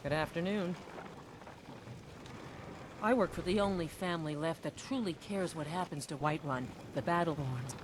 Good afternoon. I work for the only family left that truly cares what happens to Whiterun, the Battlelords.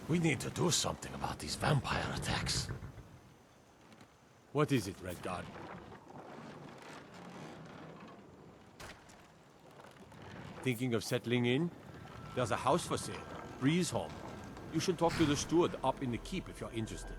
We need to do something about these vampire attacks. What is it, Red Guard? Thinking of settling in? There's a house for sale, Breeze Home. You should talk to the steward up in the keep if you're interested.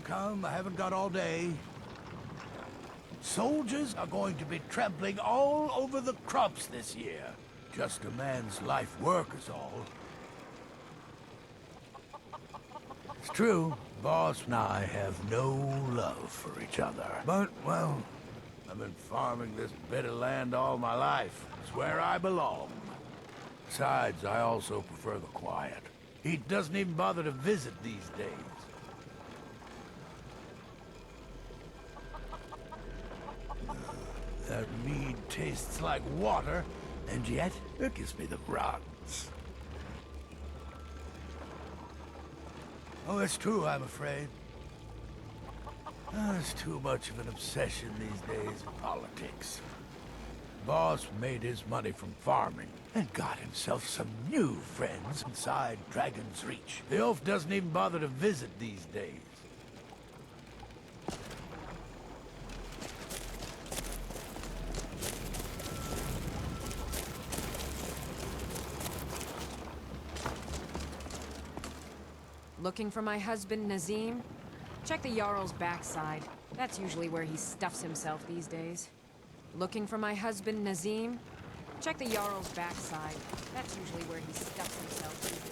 Come, I haven't got all day. Soldiers are going to be trampling all over the crops this year. Just a man's life work is all. It's true, Boss and I have no love for each other. But, well, I've been farming this bit of land all my life. It's where I belong. Besides, I also prefer the quiet. He doesn't even bother to visit these days. That mead tastes like water, and yet it gives me the runs. Oh, it's true, I'm afraid. There's too much of an obsession these days with politics. Boss made his money from farming, and got himself some new friends inside Dragon's Reach. The oaf doesn't even bother to visit these days. Looking for my husband, Nazim? Check the Jarl's backside. That's usually where he stuffs himself these days. Looking for my husband, Nazim? Check the Jarl's backside. That's usually where he stuffs himself these days.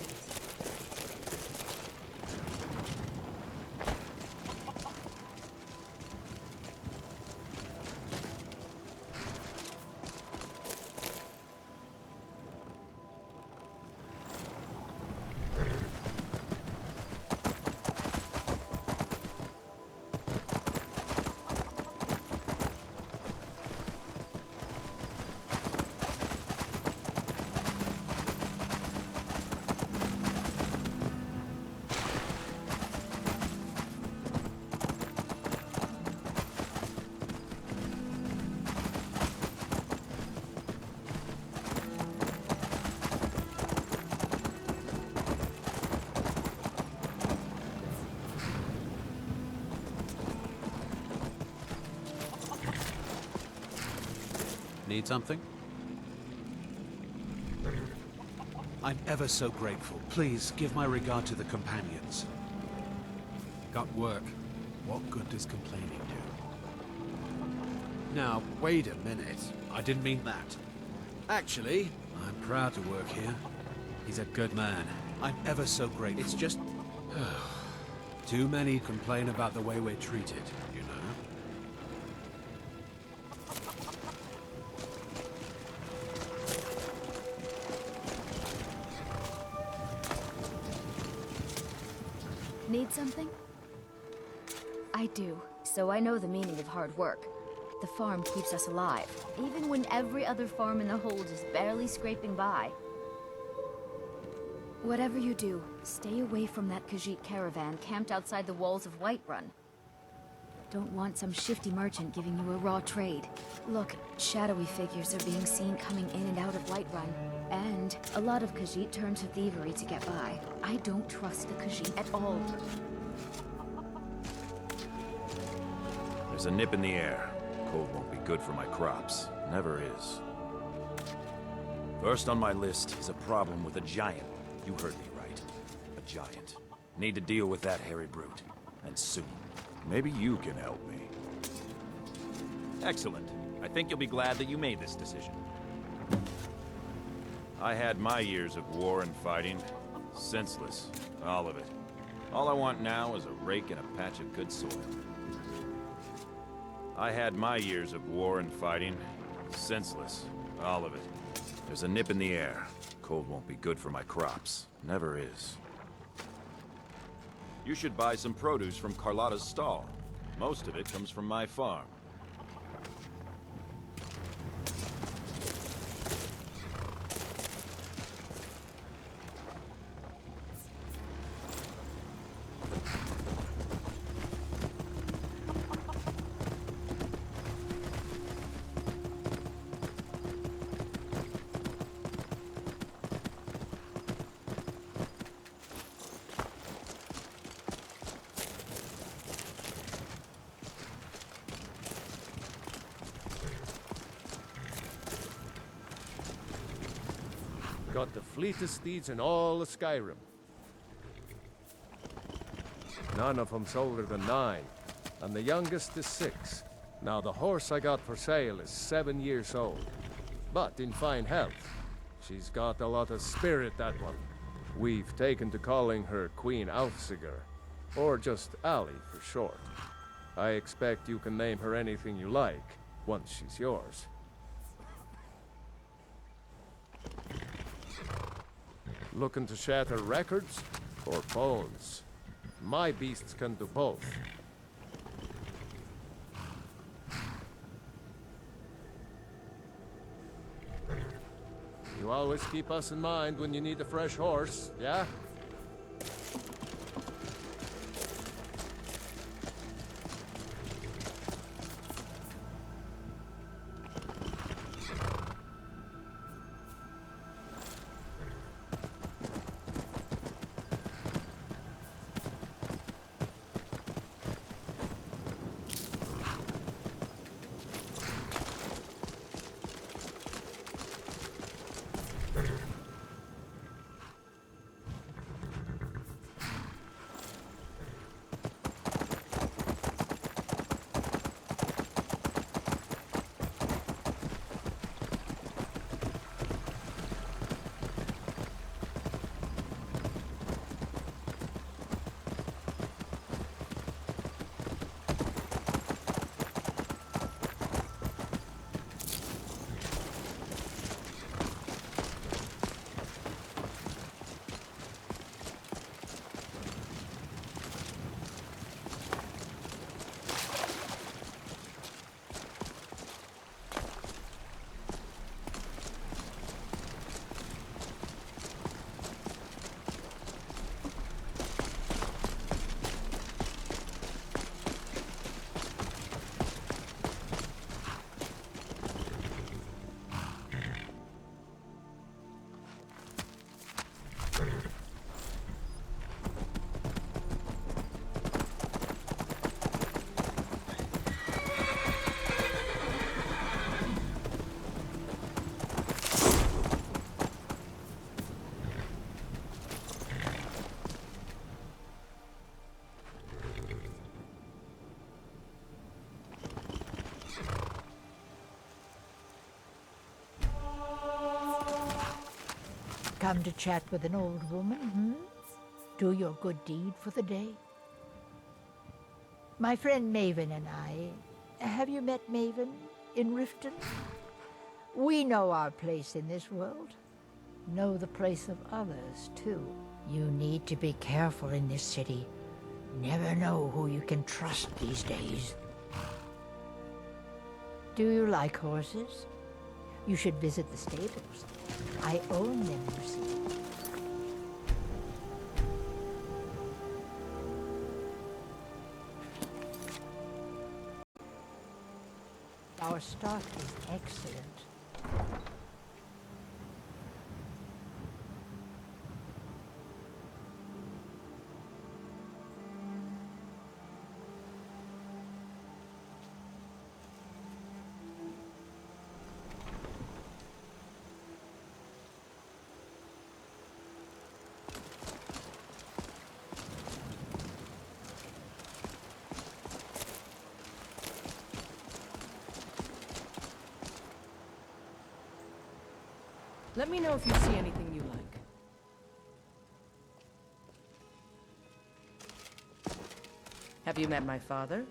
Need something? I'm ever so grateful. Please, give my regard to the companions. Got work. What good does complaining do? Now, wait a minute. I didn't mean that. Actually, I'm proud to work here. He's a good man. I'm ever so grateful. It's just... too many complain about the way we're treated, you know? Need something? I do, so I know the meaning of hard work. The farm keeps us alive, even when every other farm in the hold is barely scraping by. Whatever you do, stay away from that Khajiit caravan camped outside the walls of Whiterun. Don't want some shifty merchant giving you a raw trade. Look, shadowy figures are being seen coming in and out of Whiterun. And a lot of Khajiit turn to thievery to get by. I don't trust the Khajiit at all. There's a nip in the air. Cold won't be good for my crops. Never is. First on my list is a problem with a giant. You heard me right. A giant. Need to deal with that hairy brute. And soon. Maybe you can help me. Excellent. I think you'll be glad that you made this decision. I had my years of war and fighting. Senseless. All of it. All I want now is a rake and a patch of good soil. I had my years of war and fighting. Senseless. All of it. There's a nip in the air. Cold won't be good for my crops. Never is. You should buy some produce from Carlotta's stall. Most of it comes from my farm. Got the fleetest steeds in all of Skyrim. None of them's older than 9, and the youngest is 6. Now the horse I got for sale is 7 years old, but in fine health. She's got a lot of spirit, that one. We've taken to calling her Queen Alfsiger, or just Allie for short. I expect you can name her anything you like, once she's yours. Looking to shatter records or bones? My beasts can do both. You always keep us in mind when you need a fresh horse, yeah? Come to chat with an old woman, hmm? Do your good deed for the day? My friend Maven and I... Have you met Maven in Riften? We know our place in this world. Know the place of others, too. You need to be careful in this city. Never know who you can trust these days. Do you like horses? You should visit the stables. I own them, you see. Our stock is excellent. Let me know if you see anything you like. Have you met my father?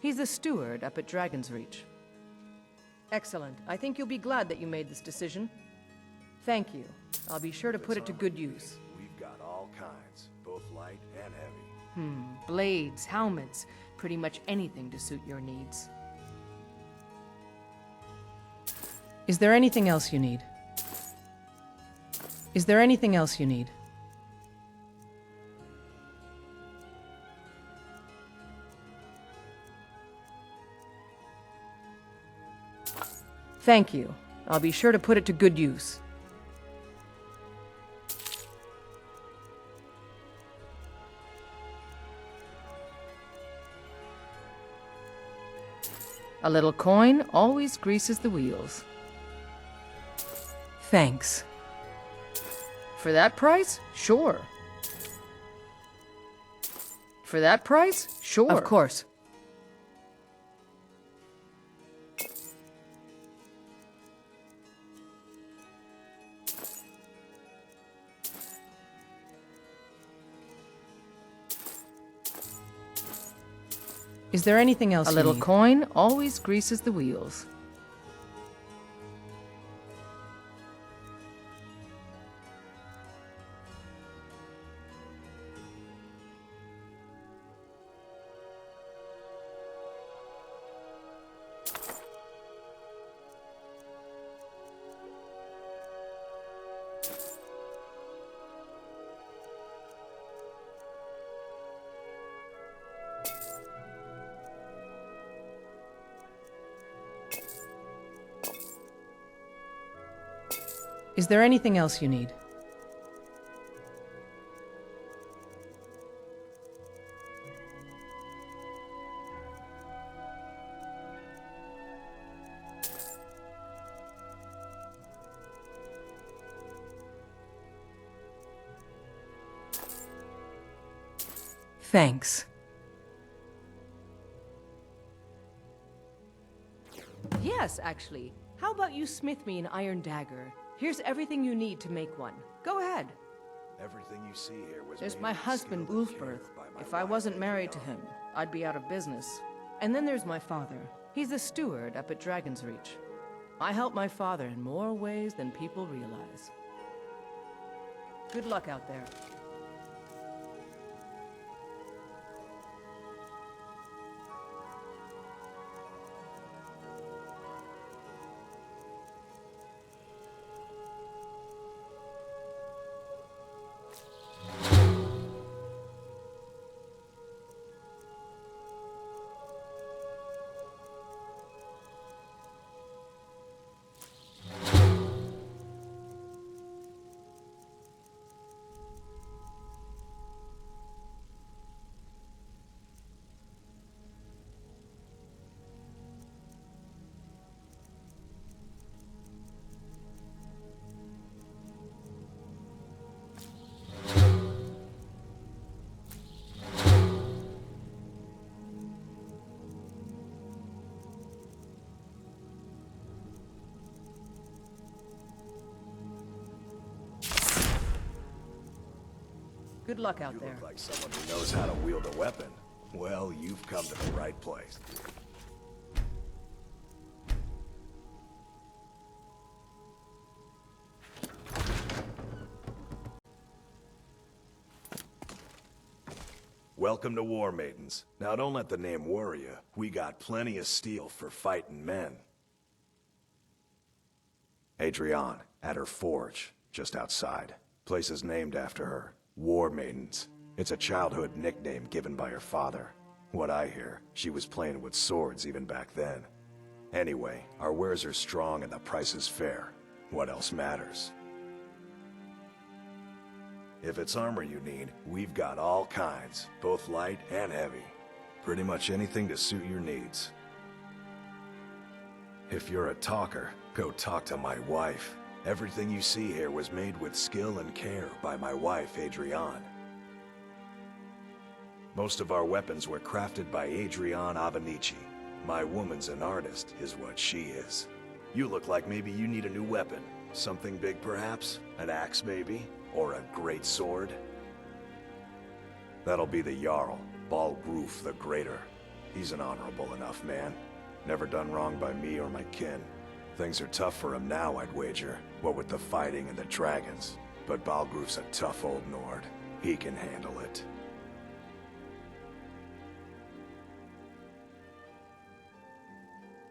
He's the steward up at Dragon's Reach. Excellent. I think you'll be glad that you made this decision. Thank you. I'll be sure to put it to good use. We've got all kinds, both light and heavy. Blades, helmets, pretty much anything to suit your needs. Is there anything else you need? Is there anything else you need? Thank you. I'll be sure to put it to good use. A little coin always greases the wheels. Thanks. For that price? Sure. For that price? Sure. Of course. Is there anything else? A little coin always greases the wheels. Is there anything else you need? Thanks. Yes, actually. How about you smith me an iron dagger? Here's everything you need to make one. Go ahead. Everything you see here was There's made my with husband, skill and care Ulfberth. by my If I wife, wasn't married to Adriana. him, I'd be out of business. And then there's my father. He's the steward up at Dragon's Reach. I help my father in more ways than people realize. Good luck out there. Good luck out You there. look like someone who knows how to wield a weapon. Well, you've come to the right place. Welcome to War Maidens. Now don't let the name worry you. We got plenty of steel for fighting men. Adriane, at her forge, just outside. Place is named after her. War Maidens. It's a childhood nickname given by her father. What I hear, she was playing with swords even back then. Anyway, our wares are strong and the price is fair. What else matters? If it's armor you need, we've got all kinds, both light and heavy. Pretty much anything to suit your needs. If you're a talker, go talk to my wife. Everything you see here was made with skill and care by my wife, Adriane. Most of our weapons were crafted by Adriane Avenici. My woman's an artist, is what she is. You look like maybe you need a new weapon. Something big, perhaps? An axe, maybe? Or a great sword? That'll be the Jarl, Balgruf the Greater. He's an honorable enough man. Never done wrong by me or my kin. Things are tough for him now, I'd wager. What with the fighting and the dragons. But Balgruf's a tough old Nord. He can handle it.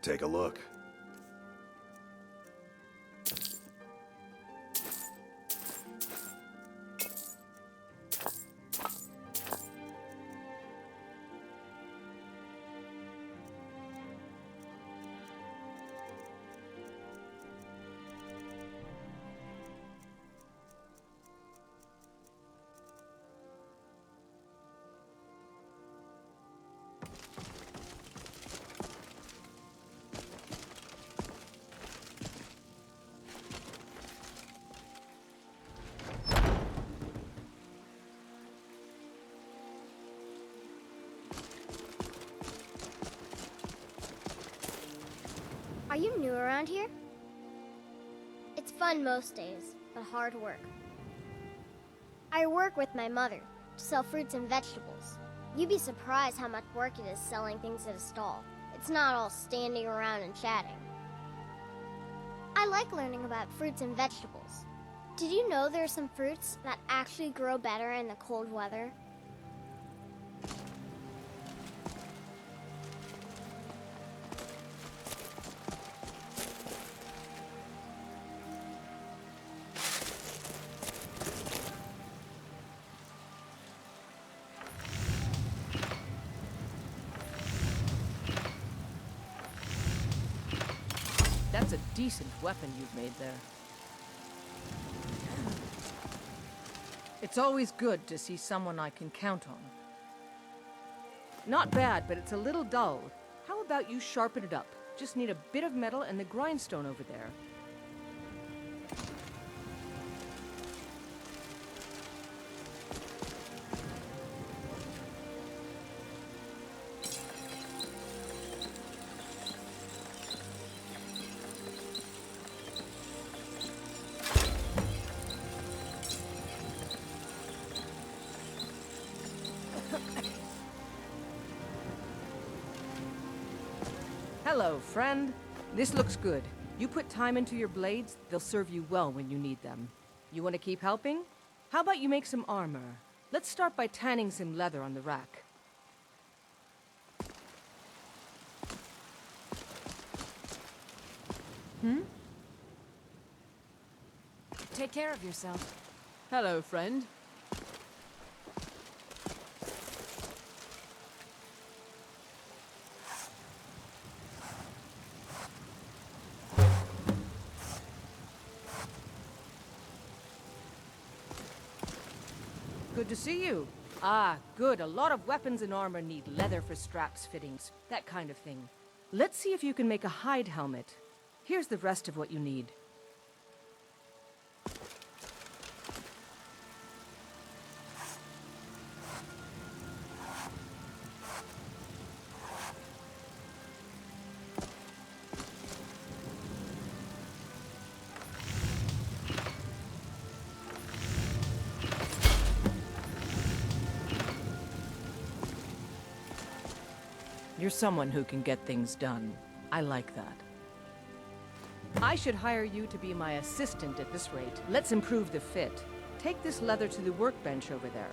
Take a look. Are you new around here? It's fun most days, but hard work. I work with my mother to sell fruits and vegetables. You'd be surprised how much work it is selling things at a stall. It's not all standing around and chatting. I like learning about fruits and vegetables. Did you know there are some fruits that actually grow better in the cold weather? That's a decent weapon you've made there. It's always good to see someone I can count on. Not bad, but it's a little dull. How about you sharpen it up? Just need a bit of metal and the grindstone over there. Hello, friend. This looks good. You put time into your blades, they'll serve you well when you need them. You want to keep helping? How about you make some armor? Let's start by tanning some leather on the rack. Take care of yourself. Hello, friend. Good to see you. Ah, good. A lot of weapons and armor need leather for straps, fittings, that kind of thing. Let's see if you can make a hide helmet. Here's the rest of what you need. You're someone who can get things done. I like that. I should hire you to be my assistant at this rate. Let's improve the fit. Take this leather to the workbench over there.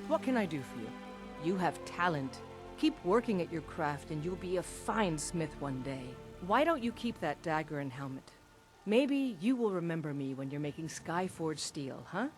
What can I do for you? You have talent. Keep working at your craft and you'll be a fine smith one day. Why don't you keep that dagger and helmet? Maybe you will remember me when you're making Skyforged steel, huh?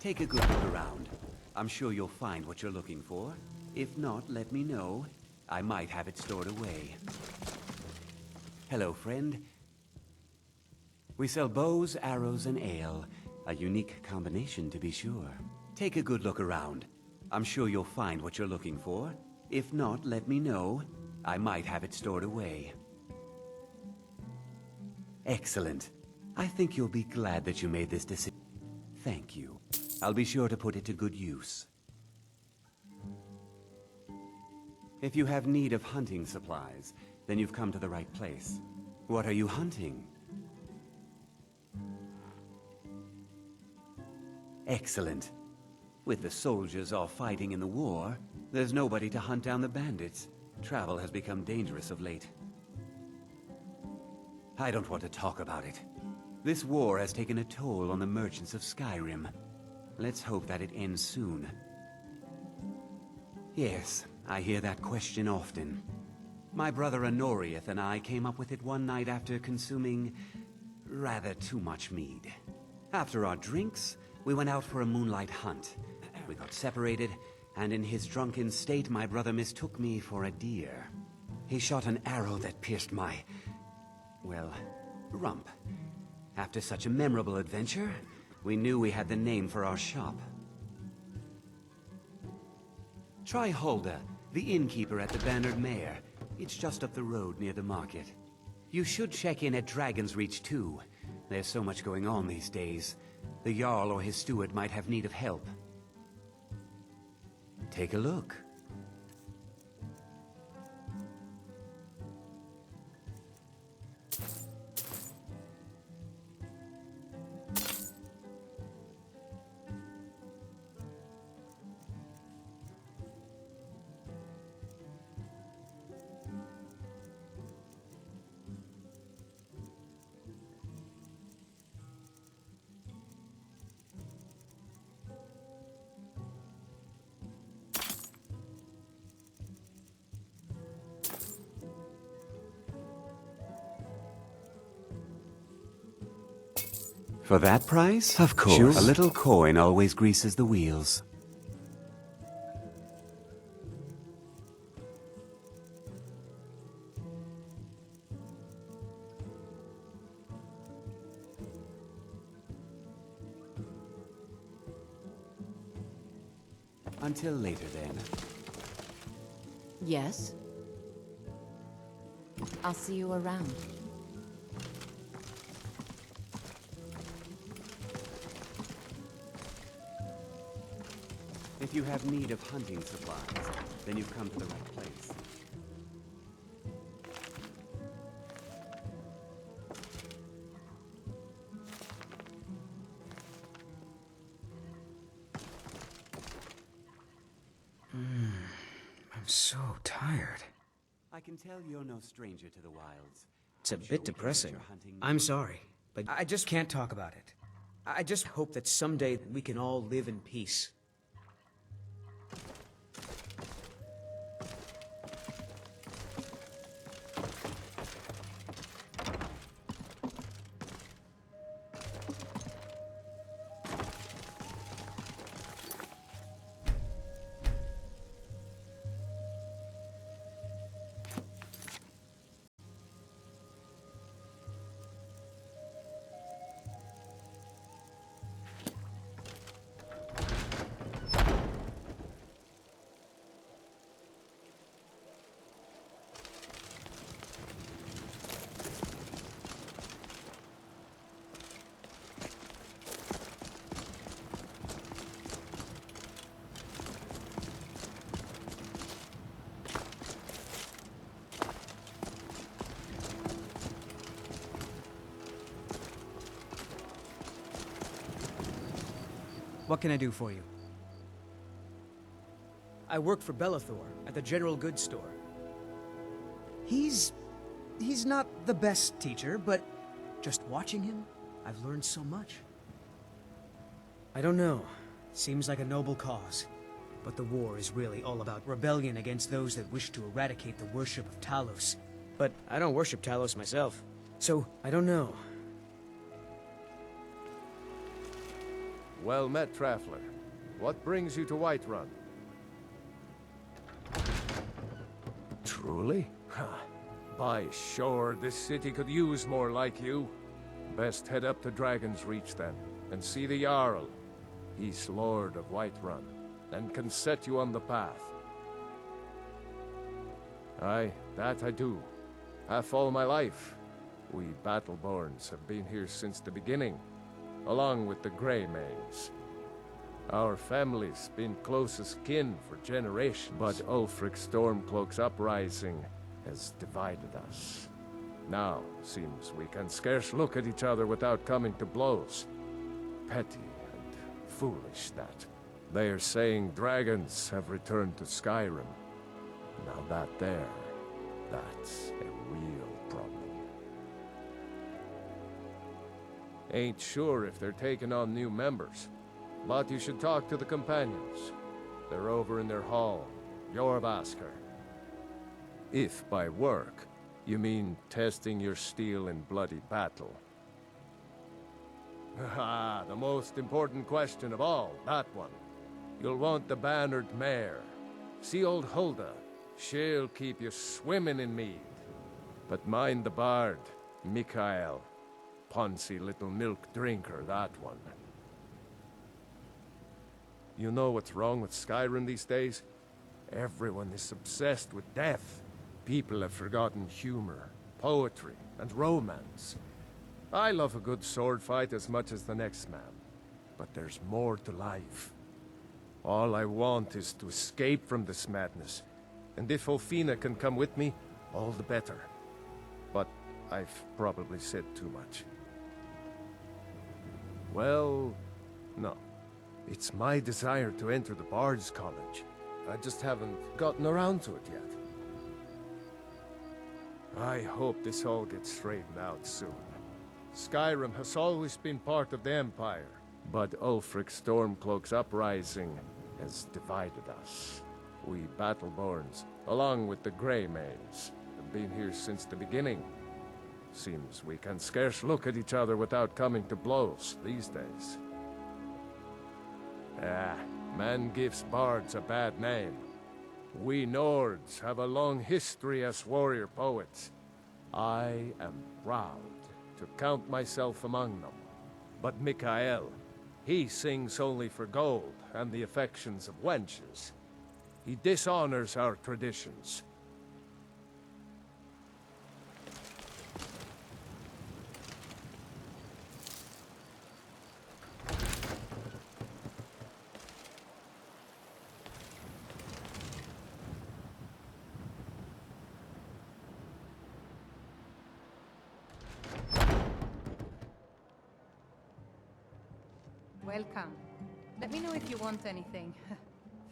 Take a good look around. I'm sure you'll find what you're looking for. If not, let me know. I might have it stored away. Hello, friend. We sell bows, arrows, and ale. A unique combination, to be sure. Take a good look around. I'm sure you'll find what you're looking for. If not, let me know. I might have it stored away. Excellent. I think you'll be glad that you made this decision. Thank you. I'll be sure to put it to good use. If you have need of hunting supplies, then you've come to the right place. What are you hunting? Excellent. With the soldiers all fighting in the war, there's nobody to hunt down the bandits. Travel has become dangerous of late. I don't want to talk about it. This war has taken a toll on the merchants of Skyrim. Let's hope that it ends soon. Yes, I hear that question often. My brother Honorius and I came up with it one night after consuming rather too much mead. After our drinks, we went out for a moonlight hunt. We got separated, and in his drunken state, my brother mistook me for a deer. He shot an arrow that pierced my, well, rump. After such a memorable adventure, we knew we had the name for our shop. Try Hulda, the innkeeper at the Bannered Mare. It's just up the road near the market. You should check in at Dragon's Reach too. There's so much going on these days. The Jarl or his steward might have need of help. Take a look. For that price? Of course. Sure. A little coin always greases the wheels. Until later, then. Yes? I'll see you around. If you have need of hunting supplies, then you've come to the right place. I'm so tired. I can tell you're no stranger to the wilds. It's a bit depressing. I'm sorry, but I just can't talk about it. I just hope that someday we can all live in peace. What can I do for you? I work for Bellathor at the General Goods Store. He's not the best teacher, but just watching him, I've learned so much. I don't know. Seems like a noble cause. But the war is really all about rebellion against those that wish to eradicate the worship of Talos. But I don't worship Talos myself, so I don't know. Well met, Traveler. What brings you to Whiterun? Truly? By sure, this city could use more like you. Best head up to Dragon's Reach then, and see the Jarl. He's Lord of Whiterun, and can set you on the path. Aye, that I do. Half all my life. We Battleborns have been here since the beginning, along with the Greymanes. Our family's been closest kin for generations, but Ulfric Stormcloak's uprising has divided us. Now, seems we can scarce look at each other without coming to blows. Petty and foolish, that. They are saying dragons have returned to Skyrim. Now that's a real problem. Ain't sure if they're taking on new members, but you should talk to the companions. They're over in their hall, Jorvaskr. If by work, you mean testing your steel in bloody battle. Ah, the most important question of all, that one. You'll want the bannered mare. See old Hulda? She'll keep you swimming in mead. But mind the bard, Mikael. Poncy little milk drinker, that one. You know what's wrong with Skyrim these days? Everyone is obsessed with death. People have forgotten humor, poetry, and romance. I love a good sword fight as much as the next man. But there's more to life. All I want is to escape from this madness. And if Olfina can come with me, all the better. But I've probably said too much. Well, no. It's my desire to enter the Bard's College. I just haven't gotten around to it yet. I hope this all gets straightened out soon. Skyrim has always been part of the Empire, but Ulfric Stormcloak's uprising has divided us. We Battleborns, along with the Greymanes, have been here since the beginning. Seems we can scarce look at each other without coming to blows these days. Ah, man gives bards a bad name. We Nords have a long history as warrior poets. I am proud to count myself among them. But Mikael, he sings only for gold and the affections of wenches. He dishonors our traditions. Welcome. Let me know if you want anything.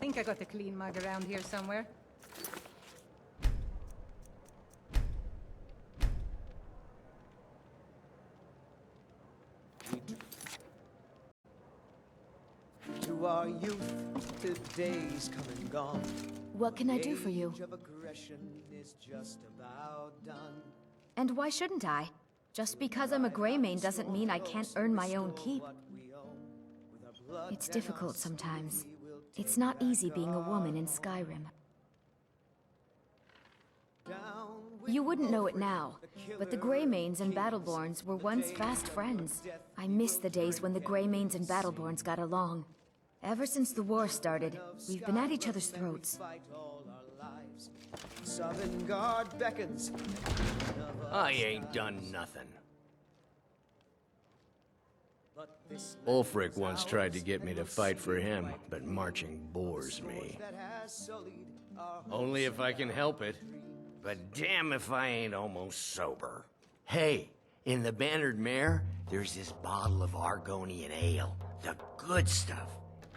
Think I got a clean mug around here somewhere. To our youth, today's come and gone. What can I do for you? Age of aggression is just about done. And why shouldn't I? Just because I'm a Greymane doesn't mean I can't earn my own keep. It's difficult sometimes. It's not easy being a woman in Skyrim. You wouldn't know it now, but the Greymanes and Battleborns were once fast friends. I miss the days when the Greymanes and Battleborns got along. Ever since the war started, we've been at each other's throats. Southern Guard beckons. I ain't done nothing. Ulfric once tried to get me to fight for him, but marching bores me. Only if I can help it. But damn if I ain't almost sober. Hey, in the Bannered Mare, there's this bottle of Argonian ale. The good stuff.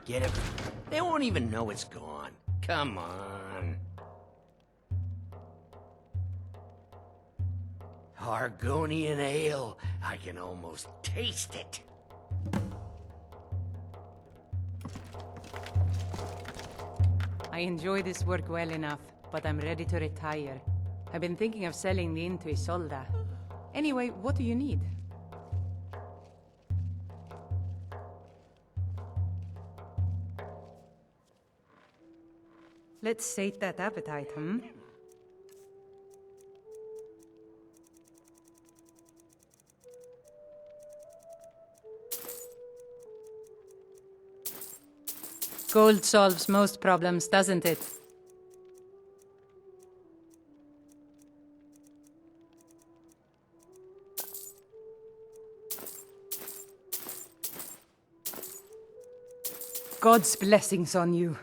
Get it? They won't even know it's gone. Come on. Argonian ale. I can almost taste it. I enjoy this work well enough, but I'm ready to retire. I've been thinking of selling the inn to Isolda. Anyway, what do you need? Let's sate that appetite, hmm? Gold solves most problems, doesn't it? God's blessings on you.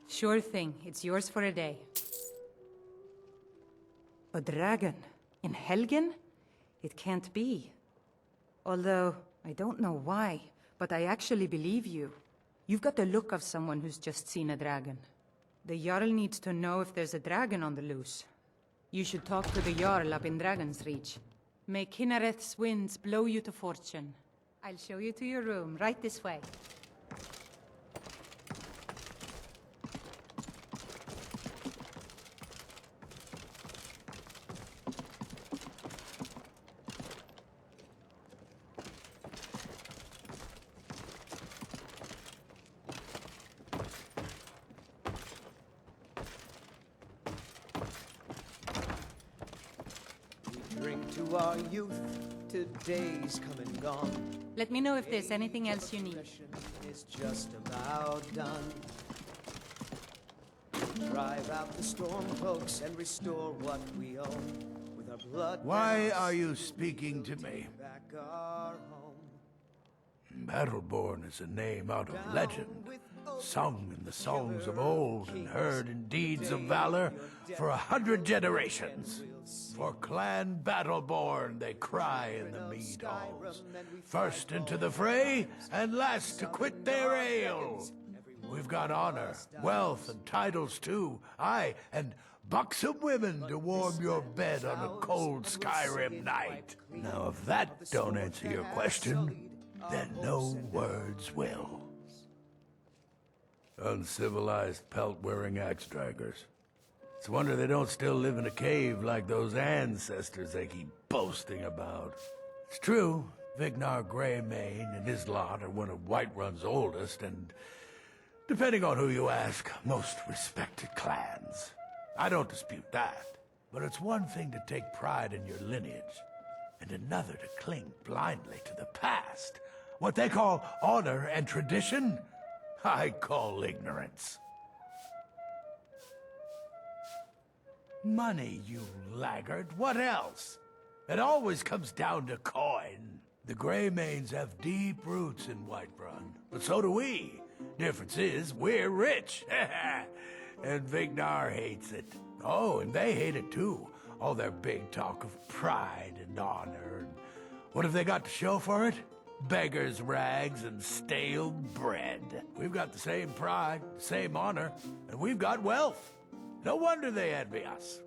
Sure thing. It's yours for a day. A dragon? In Helgen? It can't be. Although, I don't know why, but I actually believe you. You've got the look of someone who's just seen a dragon. The Jarl needs to know if there's a dragon on the loose. You should talk to the Jarl up in Dragon's Reach. May Kinnereth's winds blow you to fortune. I'll show you to your room, right this way. Drink to our youth, today's come and gone. Let me know if there's anything else you need. It's just about done. Drive out the storm cloaks and restore what we own. With our blood. Why are you speaking to me? Back our home. Battleborn is a name out of legend, sung in the songs of old and heard in deeds of valor for 100 generations. For Clan Battleborn they cry in the mead halls, first into the fray and last to quit their ale. We've got honor, wealth, and titles too, aye, and buxom women to warm your bed on a cold Skyrim night. Now if that don't answer your question, then no words will. Uncivilized pelt-wearing axe-draggers. It's a wonder they don't still live in a cave like those ancestors they keep boasting about. It's true, Vignar Greymane and his lot are one of Whiterun's oldest and, depending on who you ask, most respected clans. I don't dispute that, but it's one thing to take pride in your lineage, and another to cling blindly to the past. What they call honor and tradition, I call ignorance. Money, you laggard. What else? It always comes down to coin. The Greymanes have deep roots in Whiterun, but so do we. Difference is, we're rich. And Vignar hates it. Oh, and they hate it too. All their big talk of pride and honor. And what have they got to show for it? Beggars' rags and stale bread. We've got the same pride, same honor, and we've got wealth. No wonder they envy us.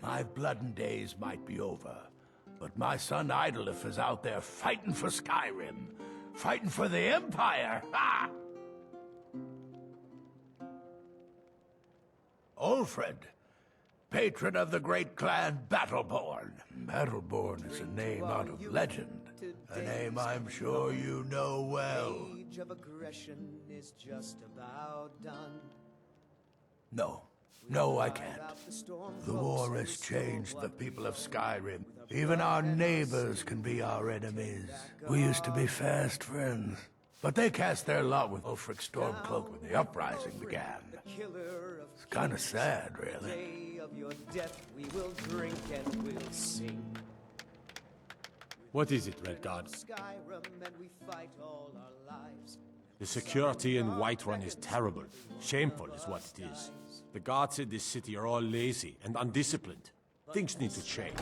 My bloodin' days might be over, but my son Idolif is out there fighting for Skyrim, fighting for the Empire. Ha! Ulfred, patron of the great clan Battleborn. Battleborn is a name out of legend, a name I'm sure you know well. Age of aggression is just about done. No, I can't. The war has changed the people of Skyrim. Even our neighbors can be our enemies. We used to be fast friends, but they cast their lot with Ulfric Stormcloak when the uprising began. It's kind of sad, really. Day of your death we will drink and we'll sing. What is it, Redguard? Skyrim and we fight all our lives. The security in Whiterun is terrible. Shameful is what it is. The guards in this city are all lazy and undisciplined. Things need to change.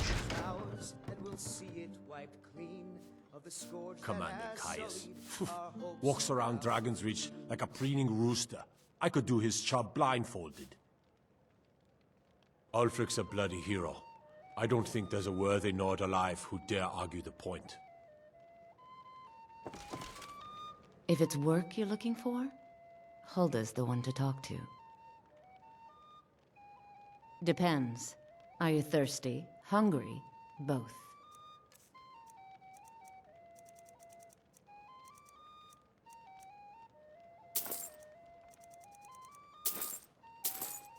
Ours, and we'll see it wiped clean of the scourge Commander that has Caius. sullied our hopes. Walks around Dragon's Reach like a preening rooster. I could do his job blindfolded. Ulfric's a bloody hero. I don't think there's a worthy Nord alive who dare argue the point. If it's work you're looking for, Hulda's the one to talk to. Depends. Are you thirsty, hungry, both?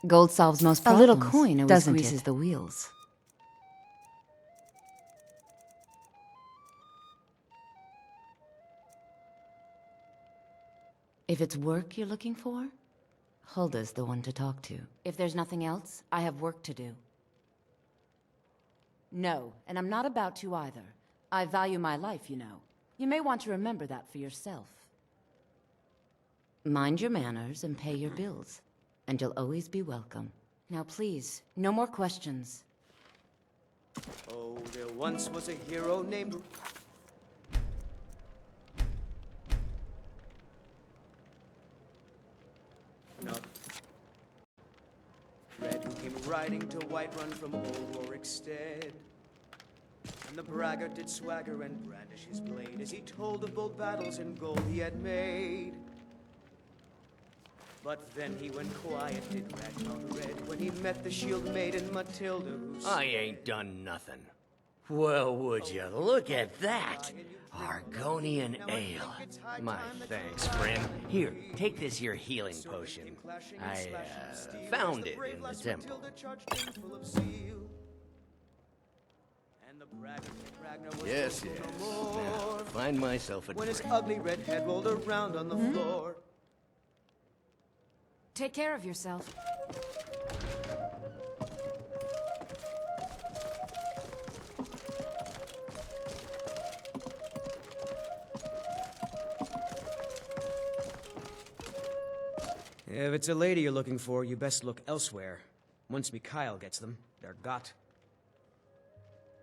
Gold solves most A problems. little coin always doesn't squeezes it? the wheels. If it's work you're looking for, Hulda's the one to talk to. If there's nothing else, I have work to do. No, and I'm not about to either. I value my life, you know. You may want to remember that for yourself. Mind your manners and pay your bills, and you'll always be welcome. Now please, no more questions. Oh, there once was a hero named... No. Red, who came riding to Whiterun from old Warwickstead. And the braggart did swagger and brandish his blade as he told of bold battles and gold he had made. But then he went quiet, did Radmount Red, when he met the shield maiden Matilda, who I ain't done nothing. Well, would you look at that? Argonian ale. My thanks, friend. Here, take this here healing potion. I, found it in the temple. Yes, yes. Now, find myself a when his drink. ugly red head rolled around on the floor. Take care of yourself. If it's a lady you're looking for, you best look elsewhere. Once Mikhail gets them, they're got.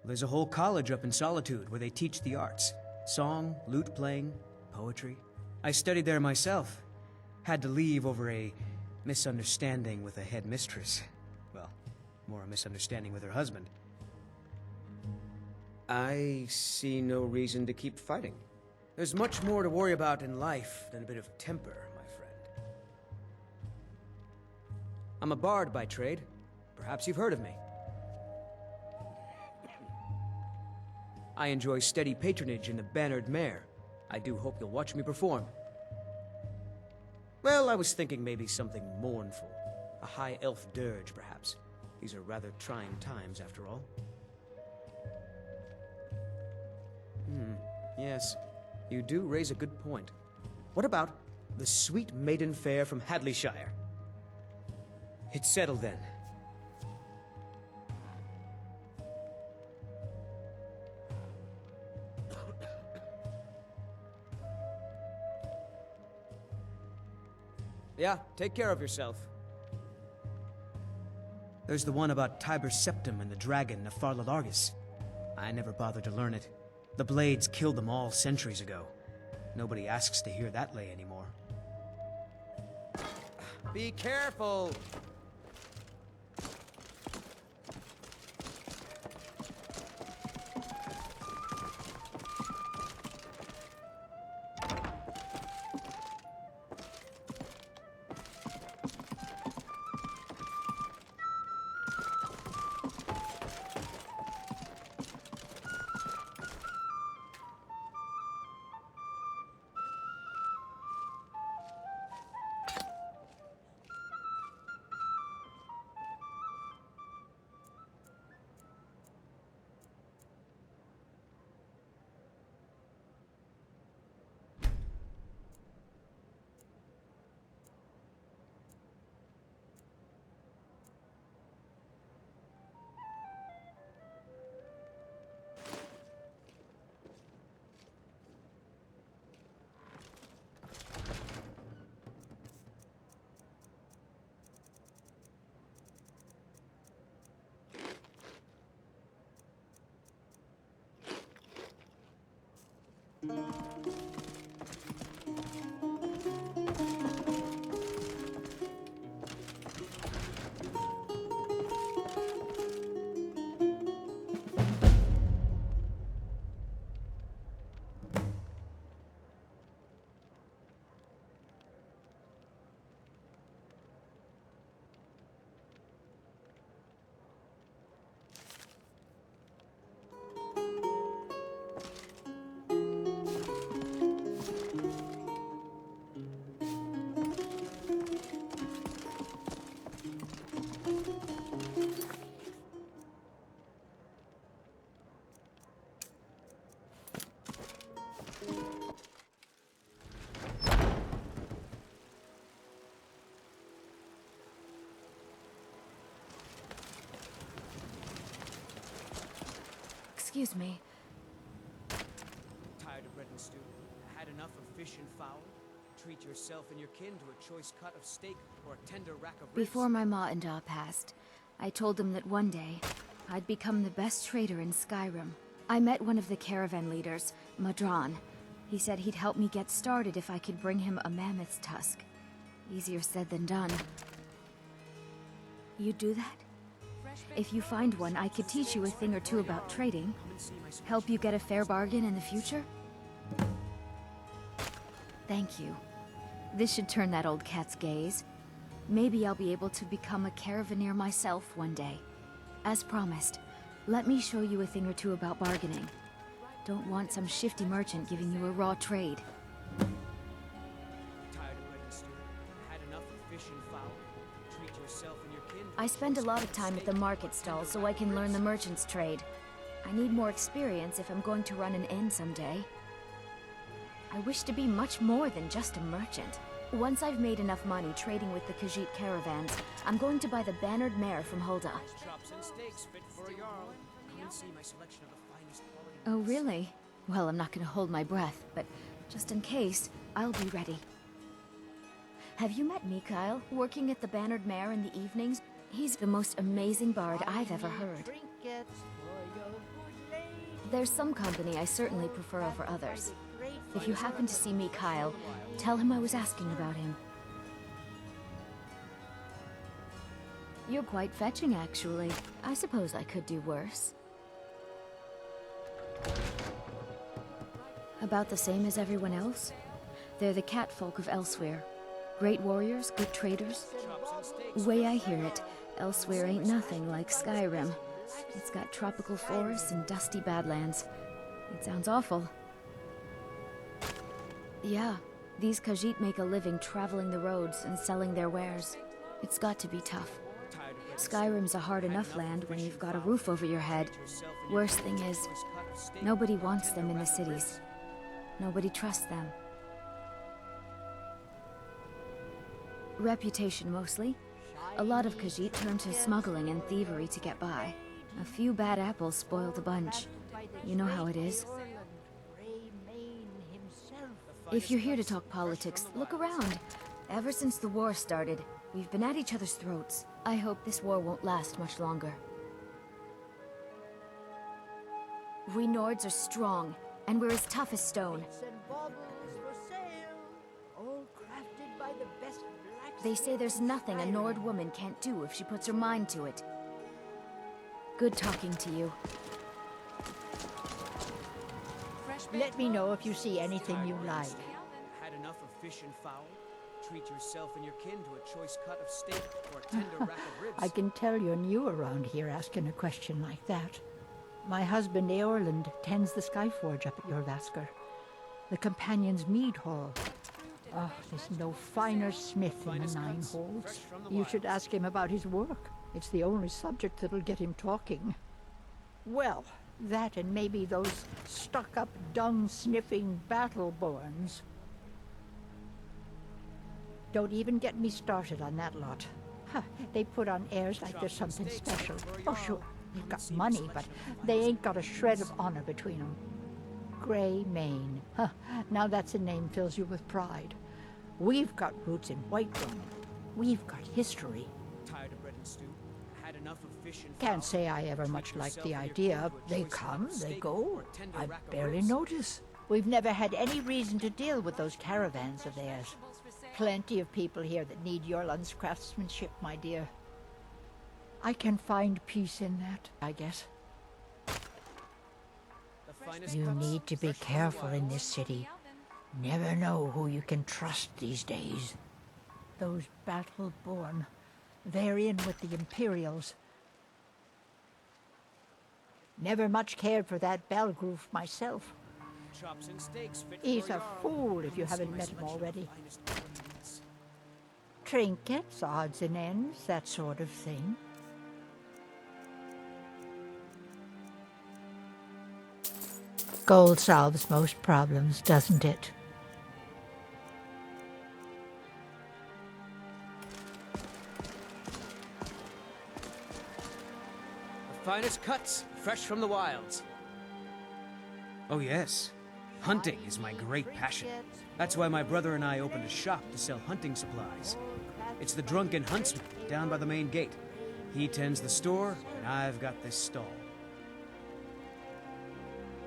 There's a whole college up in Solitude where they teach the arts. Song, lute playing, poetry. I studied there myself. Had to leave over a misunderstanding with a headmistress. Well, more a misunderstanding with her husband. I see no reason to keep fighting. There's much more to worry about in life than a bit of temper, my friend. I'm a bard by trade. Perhaps you've heard of me. I enjoy steady patronage in the Bannered Mare. I do hope you'll watch me perform. Well, I was thinking maybe something mournful. A high elf dirge, perhaps. These are rather trying times, after all. Yes. You do raise a good point. What about the sweet maiden fair from Hadleyshire? It's settled then. Yeah, take care of yourself. There's the one about Tiber Septim and the dragon of Farlalargus. I never bothered to learn it. The Blades killed them all centuries ago. Nobody asks to hear that lay anymore. Be careful! Excuse me. Tired of bread and stew? Had enough of fish and fowl? Treat yourself and your kin to a choice cut of steak or a tender rack of ribs? Before my ma and Da passed, I told them that one day, I'd become the best trader in Skyrim. I met one of the caravan leaders, Madran. He said he'd help me get started if I could bring him a mammoth's tusk. Easier said than done. You'd do that? If you find one, I could teach you a thing or two about trading. Help you get a fair bargain in the future? Thank you. This should turn that old cat's gaze. Maybe I'll be able to become a caravaneer myself one day. As promised, let me show you a thing or two about bargaining. Don't want some shifty merchant giving you a raw trade. Tired of bread and stew? Had enough of fish and fowl? Treat yourself and your kin to I spend a lot of time at the market stall so I can learn the merchant's trade. I need more experience if I'm going to run an inn someday. I wish to be much more than just a merchant. Once I've made enough money trading with the Khajiit caravans, I'm going to buy the bannered mare from Hulda. chops and steaks fit for a jarl. Come and see my selection of the finest quality. Oh, really? Well, I'm not going to hold my breath, but just in case, I'll be ready. Have you met Mikhail, working at the bannered mare in the evenings? He's the most amazing bard I've ever heard. There's some company I certainly prefer over others. If you happen to see Mikhail, tell him I was asking about him. You're quite fetching, actually. I suppose I could do worse. About the same as everyone else? They're the catfolk of Elsewhere. Great warriors, good traders. Way I hear it, Elsewhere ain't nothing like Skyrim. It's got tropical forests and dusty badlands. It sounds awful. Yeah, these Khajiit make a living traveling the roads and selling their wares. It's got to be tough. Skyrim's a hard enough land when you've got a roof over your head. Worst thing is, nobody wants them in the cities. Nobody trusts them. Reputation mostly. A lot of Khajiit turn to smuggling and thievery to get by. A few bad apples spoil the bunch. You know how it is. If you're here to talk politics, look around. Ever since the war started, we've been at each other's throats. I hope this war won't last much longer. We Nords are strong, and we're as tough as stone. They say there's nothing a Nord woman can't do if she puts her mind to it. Good talking to you. Let me know if you see anything you like. Had enough of fish and fowl? Treat yourself and your kin to a choice cut of steak or a tender rack of ribs. I can tell you're new around here asking a question like that. My husband Eorland tends the Skyforge up at your Vasker. The Companion's Mead Hall. Oh, there's no finer smith in the Nine Holes. You should ask him about his work. It's the only subject that'll get him talking. Well, that and maybe those stuck-up, dung-sniffing Battleborns. Don't even get me started on that lot. Huh, they put on airs like there's something special. Oh, sure, they've got money, but they ain't got a shred of honor between them. Grey Mane. Huh, now that's a name fills you with pride. We've got roots in Whiterun. We've got history. Tired of bread and stew? Had enough of fish and Can't say I ever much liked the idea. They come, they go. I barely notice. We've never had any reason to deal with those caravans of theirs. Plenty of people here that need Yorland's craftsmanship, my dear. I can find peace in that, I guess. You need to be careful in this city. Never know who you can trust these days. Those Battleborn, they're in with the Imperials. Never much cared for that Belgroove myself. chops and steaks fit He's for a your fool if you haven't met him already. Trinkets, odds and ends, that sort of thing. Gold solves most problems, doesn't it? The finest cuts, fresh from the wilds. Oh yes. Hunting is my great passion. That's why my brother and I opened a shop to sell hunting supplies. It's the Drunken Huntsman down by the main gate. He tends the store, and I've got this stall.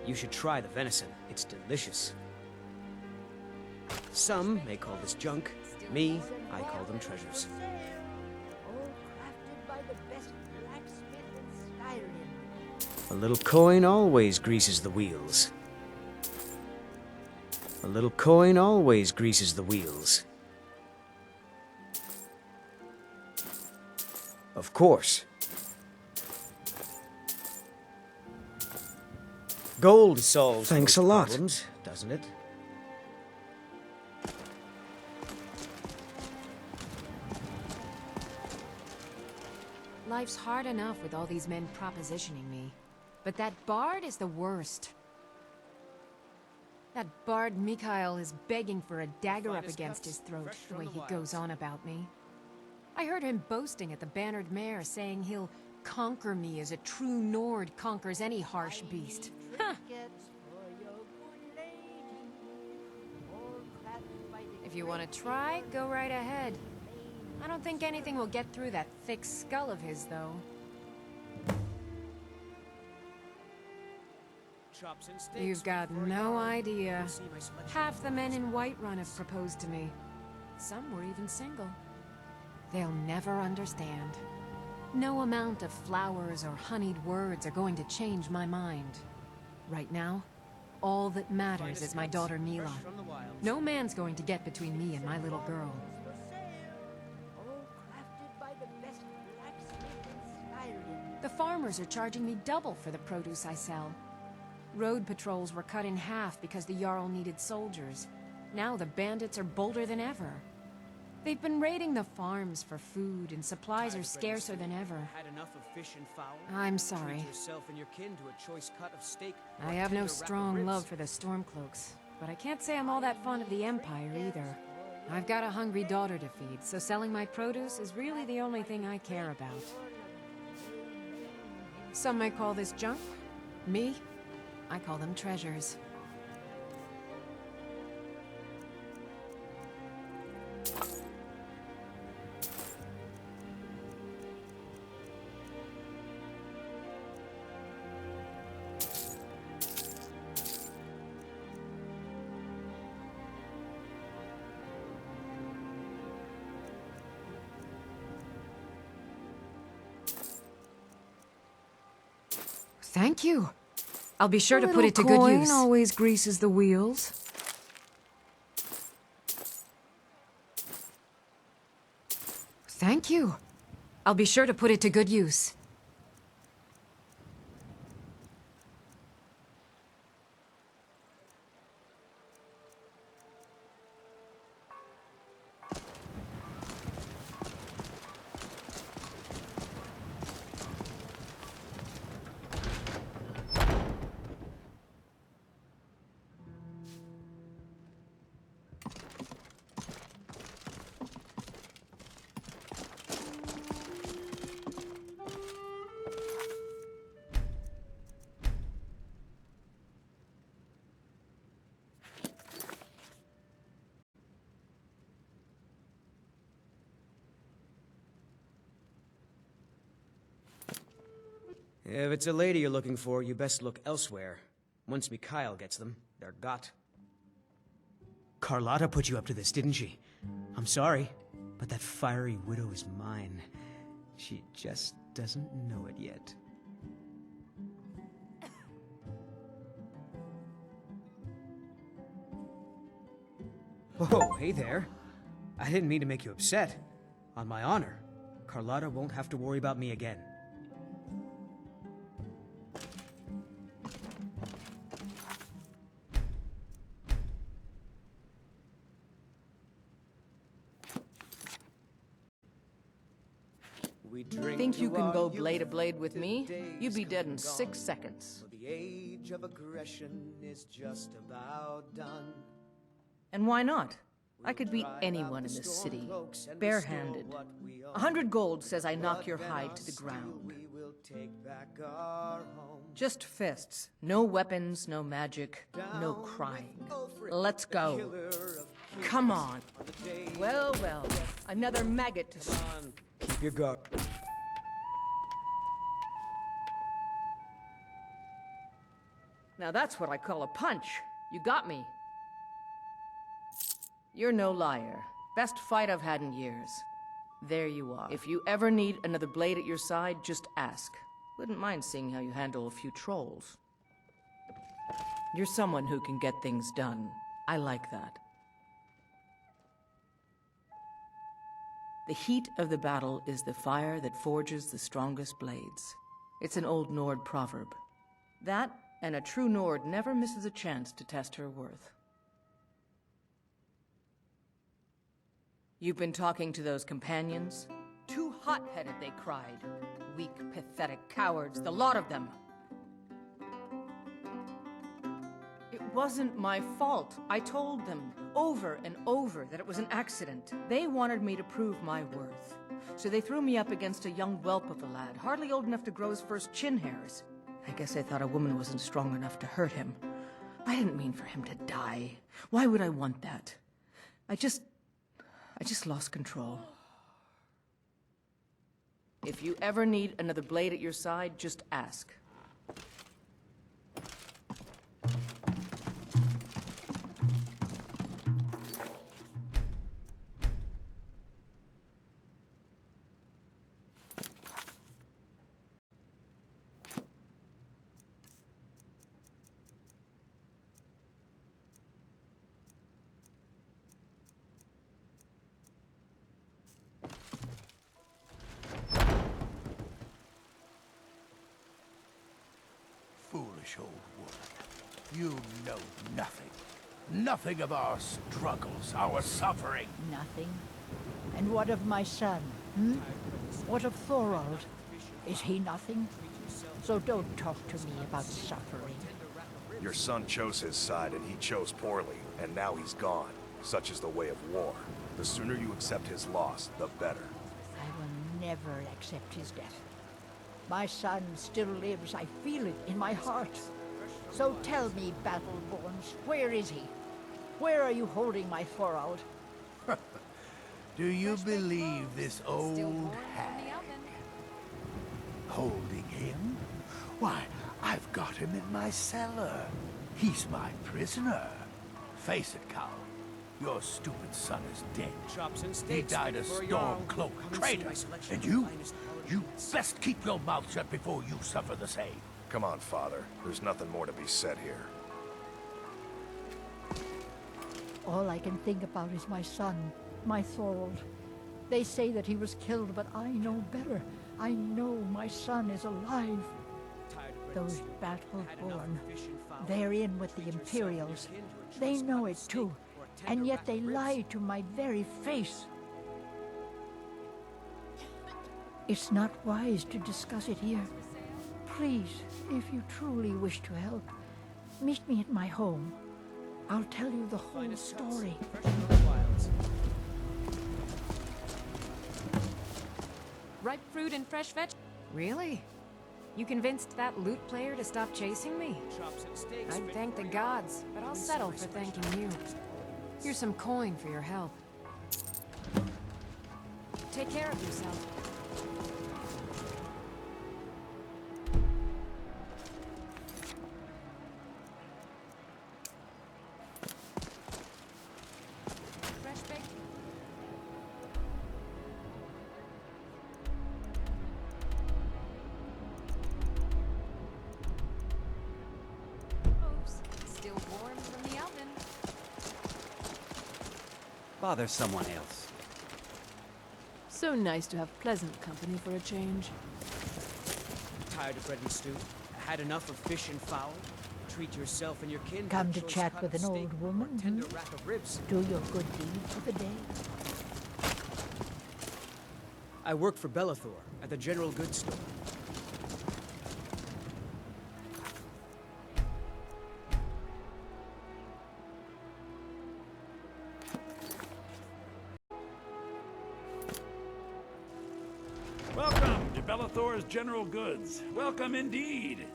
You should try the venison. It's delicious. Some may call this junk. Me, I call them treasures. A little coin always greases the wheels. A little coin always greases the wheels. Of course. Gold solves Thanks most a lot. problems, doesn't it? Life's hard enough with all these men propositioning me. But that bard is the worst. That bard Mikhail is begging for a dagger up against his throat, the way he goes on about me. I heard him boasting at the Bannered Mare, saying he'll conquer me as a true Nord conquers any harsh beast. Huh. If you want to try, go right ahead. I don't think anything will get through that thick skull of his, though. You've got no idea. Half the men in Whiterun have proposed to me. Some were even single. They'll never understand. No amount of flowers or honeyed words are going to change my mind. Right now, all that matters is my daughter Mila. No man's going to get between me and my little girl. The farmers are charging me double for the produce I sell. Road patrols were cut in half because the Jarl needed soldiers. Now the bandits are bolder than ever. They've been raiding the farms for food, and supplies are scarcer than ever. Had enough of fish and fowl? I'm sorry. Treat yourself and your kin to a choice cut of steak. I have no strong love for the Stormcloaks, but I can't say I'm all that fond of the Empire either. I've got a hungry daughter to feed, so selling my produce is really the only thing I care about. Some might call this junk. Me, I call them treasures. Thank you. I'll be sure to put it to good use. Always greases the wheels. Thank you. I'll be sure to put it to good use. If it's a lady you're looking for, you best look elsewhere. Once Mikhail gets them, they're got. Carlotta put you up to this, didn't she? I'm sorry, but that fiery widow is mine. She just doesn't know it yet. Oh, hey there. I didn't mean to make you upset. On my honor, Carlotta won't have to worry about me again. Think you can go blade to blade with me? You'd be dead in 6 seconds. The age of aggression is just about done. And why not? I could beat anyone in this city, barehanded. 100 gold says I knock your hide to the ground. take back our home. Just fists. No weapons, no magic, no crying. Let's go. Come on. Well, well. Another maggot to... Keep your guard. Now that's what I call a punch. You got me. You're no liar. Best fight I've had in years. There you are. If you ever need another blade at your side, just ask. Wouldn't mind seeing how you handle a few trolls. You're someone who can get things done. I like that. The heat of the battle is the fire that forges the strongest blades. It's an old Nord proverb. That, and a true Nord never misses a chance to test her worth. You've been talking to those companions? Too hot-headed, they cried. Weak, pathetic cowards, the lot of them. It wasn't my fault. I told them over and over that it was an accident. They wanted me to prove my worth. So they threw me up against a young whelp of a lad, hardly old enough to grow his first chin hairs. I guess I thought a woman wasn't strong enough to hurt him. I didn't mean for him to die. Why would I want that? I just lost control. If you ever need another blade at your side, just ask. Foolish old woman. You know nothing. Nothing of our struggles, our suffering. Nothing. And what of my son? What of Thorald? Is he nothing? So don't talk to me about suffering. Your son chose his side, and he chose poorly, and now he's gone. Such is the way of war. The sooner you accept his loss, the better. I will never accept his death. My son still lives. I feel it in my heart. So tell me, Battleborns, where is he? Where are you holding my Thorald? Do you believe this old hag? Holding him? Why, I've got him in my cellar. He's my prisoner. Face it, Cal. Your stupid son is dead. Chops and He steaks died a for y'all. stormcloak Come and see traitor. my selection And of you? finest You best keep your mouth shut before you suffer the same. Come on, Father. There's nothing more to be said here. All I can think about is my son, my Thorald. They say that he was killed, but I know better. I know my son is alive. Those Battleborn, they're in with the Imperials. They know it too, and yet they lie to my very face. It's not wise to discuss it here. Please, if you truly wish to help, meet me at my home. I'll tell you the whole story. Ripe fruit and fresh veg. Really? You convinced that loot player to stop chasing me? I'd thank the gods, but I'll settle for thanking you. Here's some coin for your help. Take care of yourself. Fresh baked. Oops, still warm from the oven. Bother someone else. So nice to have pleasant company for a change. Tired of bread and stew? Had enough of fish and fowl? Treat yourself and your kin. Come a to choice chat cut with of an steak old woman, or tender rack of ribs. Do your good deed for the day. I work for Bellathor at the general goods store. Welcome to Belethor's General Goods. Welcome indeed.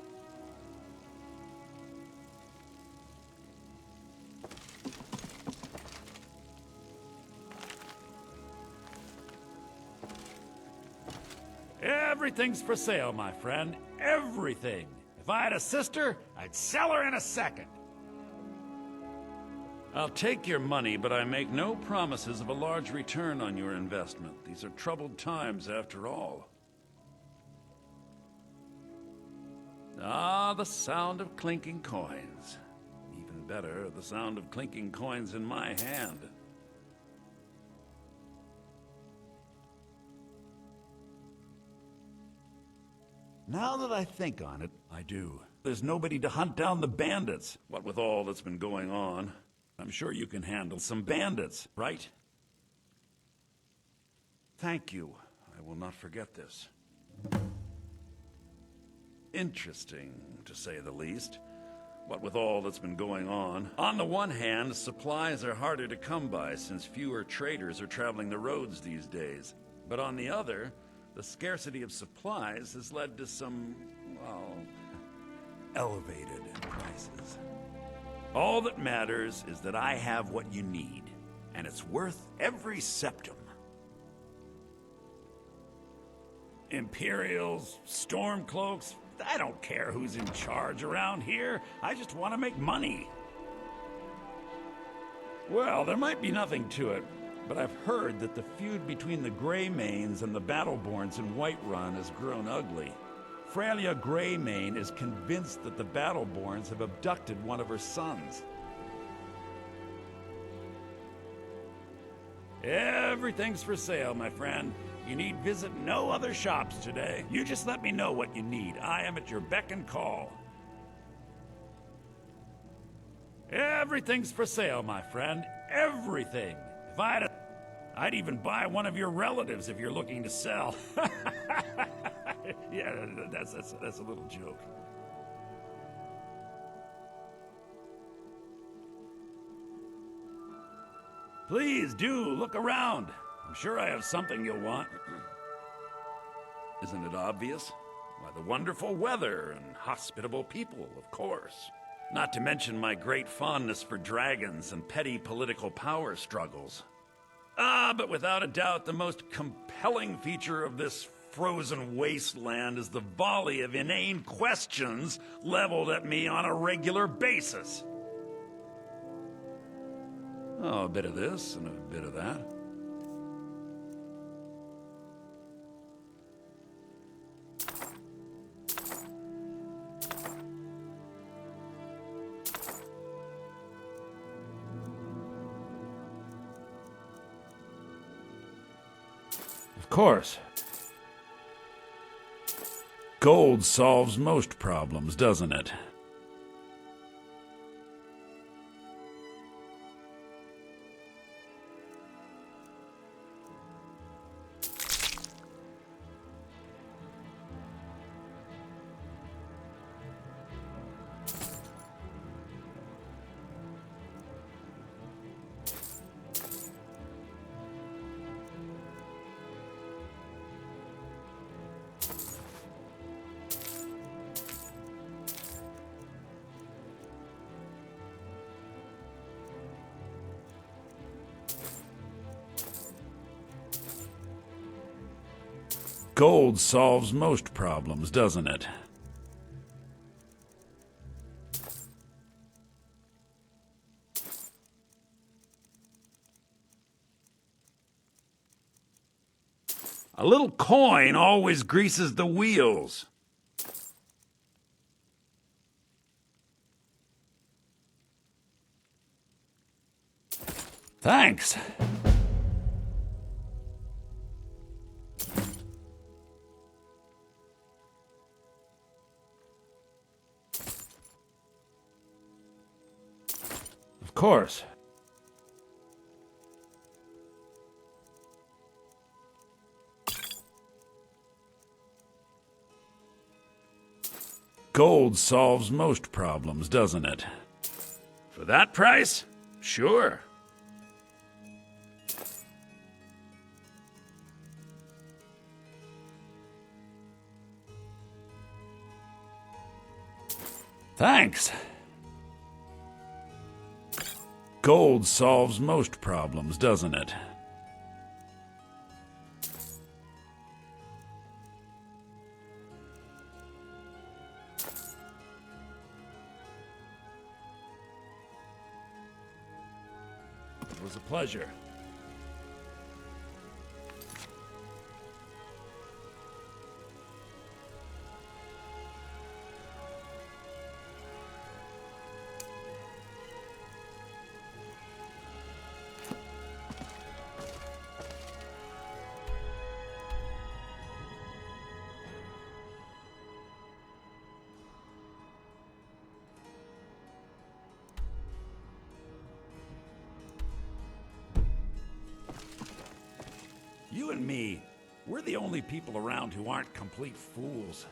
Everything's for sale, my friend. Everything. If I had a sister, I'd sell her in a second. I'll take your money, but I make no promises of a large return on your investment. These are troubled times, after all. Ah, the sound of clinking coins. Even better, the sound of clinking coins in my hand. Now that I think on it, I do. There's nobody to hunt down the bandits. What with all that's been going on, I'm sure you can handle some bandits, right? Thank you. I will not forget this. Interesting, to say the least. What with all that's been going on. On the one hand, supplies are harder to come by since fewer traders are traveling the roads these days. But on the other, the scarcity of supplies has led to some, well, elevated prices. All that matters is that I have what you need, and it's worth every septum. Imperials, Stormcloaks, I don't care who's in charge around here. I just want to make money. Well, there might be nothing to it, but I've heard that the feud between the Greymanes and the Battleborns in Whiterun has grown ugly. Freya Greymane is convinced that the Battleborns have abducted one of her sons. Everything's for sale, my friend. You need visit no other shops today. You just let me know what you need. I am at your beck and call. Everything's for sale, my friend. Everything. If I'd even buy one of your relatives if you're looking to sell. Yeah, that's a little joke. Please do look around. I'm sure I have something you'll want. Isn't it obvious? Why, the wonderful weather and hospitable people, of course. Not to mention my great fondness for dragons and petty political power struggles. Ah, but without a doubt, the most compelling feature of this frozen wasteland is the volley of inane questions leveled at me on a regular basis. Oh, a bit of this and a bit of that. Of course. Gold solves most problems, doesn't it? Gold solves most problems, doesn't it? A little coin always greases the wheels. Thanks. Of course. Gold solves most problems, doesn't it? For that price? Sure. Thanks. Gold solves most problems, doesn't it? It was a pleasure. You and me, we're the only people around who aren't complete fools.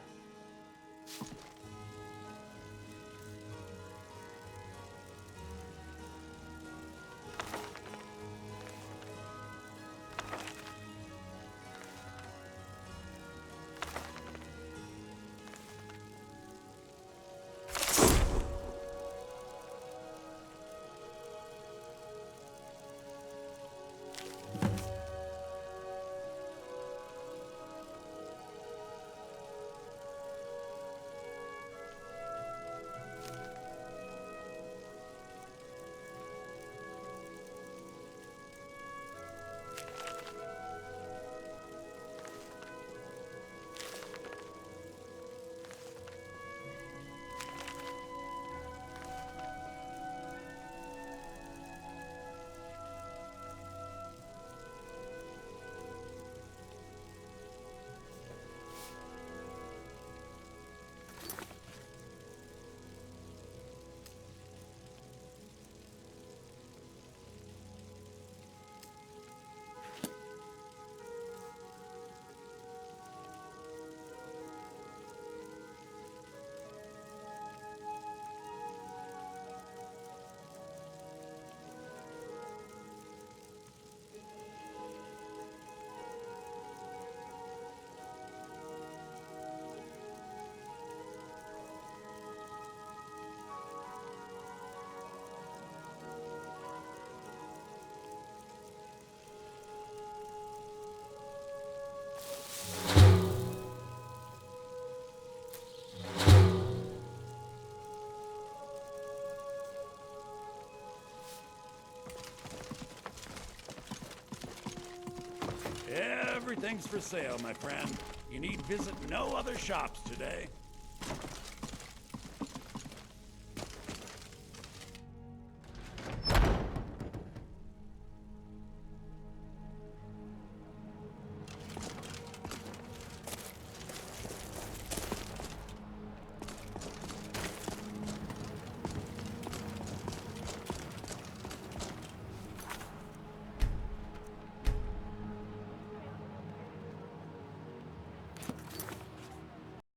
Everything's for sale, my friend. You need visit no other shops today.